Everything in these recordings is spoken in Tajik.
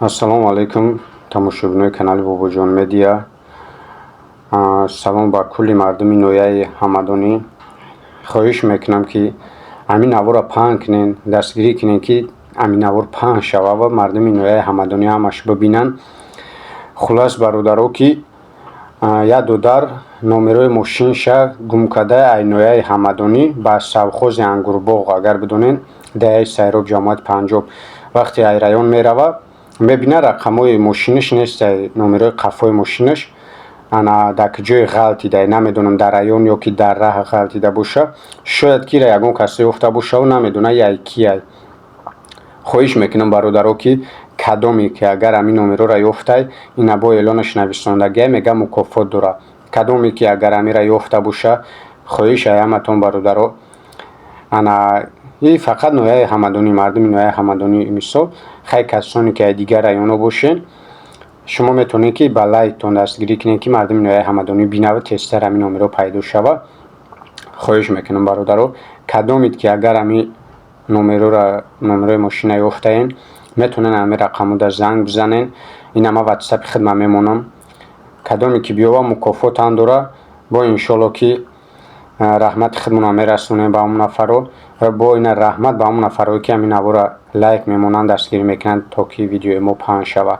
ассалому алайкум тамошобинои канали Бобоҷон медиа. Салом ба кулли мардуми ноҳияи ҳамадонӣ. хоҳиш мекунам ки ҳамин наворро паҳн кунен, дастгирӣ кунен ки ҳамин навор паҳн шавад ва мардуми ноҳияи ҳамадонӣ ҳамаш бибинанд. хулас бародаро ки як дудар номерои мошинша гум карда ай ноҳияи ҳамадонӣ ба савхози Ангурбоғ. агар бидонен даҳияи сайроб ҷамоати Панҷоб вақте ай раён мерава мебина рақамҳои мошинаш нест, номерои қафои мошинаш дар ҷои ғалтида намедонам дар раён ё ки дар раҳ ғалтида боша. шояд ки ягон касе ёфта бошаву намедона яй кияй. хоҳиш мекунам бародаро ки кадоме ки агар ҳамин номероро ёфтай ина бо эълонаш нависондагия мега мукофот дора. кадоме ки агар ҳамира ёфта боша хоҳиш ай ҳаматон бародаро ин фақат ноҳияи ҳамадонӣ, мардуми ноҳияи ҳамадонӣ мисол хай касоне ки ай дигар раёно бошен шумо метавонед ки ба лайктон дастгирӣ кунед ки мардуми ноҳияи ҳамадонӣ бинава тезтар ҳамин номеро пайдо шава. хоҳиш мекунам бародаро кадомед ки агар ҳамин номерои мошина ёфтаен метавонен ҳамин рақамода занг бизанен. ин ҳама ватсапи хидмат мемонам. кадоме ки биёва мукофотам дора бо иншоалло ки раҳмати худмона мерасонем ба ҳамон нафаро ва бо ина раҳмат ба ҳамон нафаро ки ҳамин навора лайк мемонанд дастгирӣ мекунанд то ки видеои мо паҳн шава.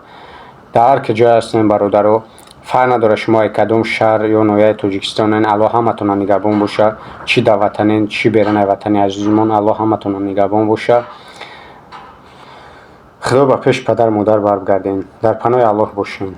дар ҳар ки ҷой ҳастем бародаро фарқ надорад шумо кадом шаҳр ё ноҳияи тоҷикистонен. алло ҳаматона нигаҳбон боша, чӣ дар ватанен чӣ беруни ватани азизимон. алло ҳаматона нигаҳбон боша. худо ба пеши падару модар баргарден. дар паноҳи аллоҳ бошем.